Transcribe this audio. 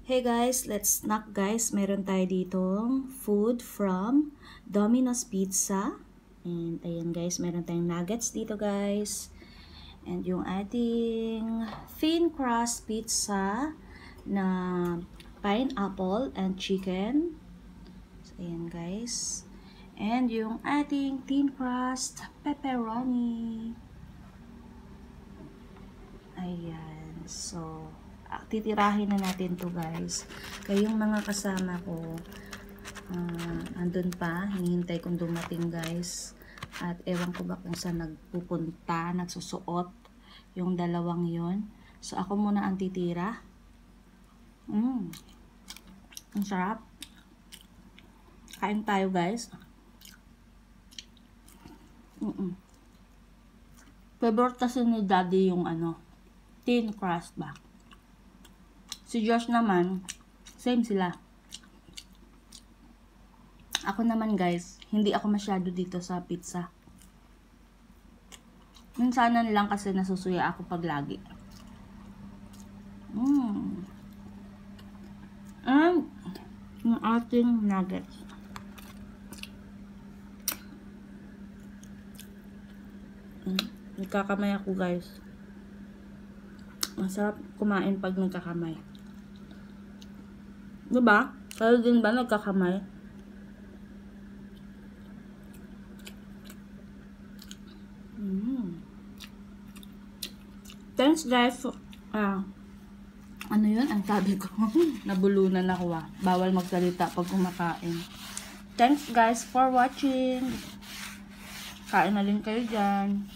Hey guys, let's snack guys. Meron tayo ditong food from Domino's Pizza. And ayan guys, meron tayong nuggets dito guys. And yung ating thin crust pizza na pineapple and chicken. So ayan guys. And yung ating thin crust pepperoni. Ayan. So, titirahin na natin to guys. Kayong mga kasama ko, andun pa, hinihintay kong dumating guys. At ewan ko ba kung saan nagpupunta, nagsusuot yung dalawang yon. So, ako muna ang titira. Ang sarap. Kain tayo guys. Favorite kasi ni Daddy yung thin crust ba. Si Josh naman, same sila. Ako naman guys, hindi ako masyado dito sa pizza. Minsanan lang kasi nasusuya ako pag lagi. Yung ating nuggets. Nagkakamay ako guys. Masarap kumain pag nagkakamay. Diba? Kayo din ba nagkakamay? Thanks guys. Ano yun? Ang sabi ko. Nabulunan ako Bawal magsalita pag kumakain. Thanks guys for watching. Kain na rin kayo dyan.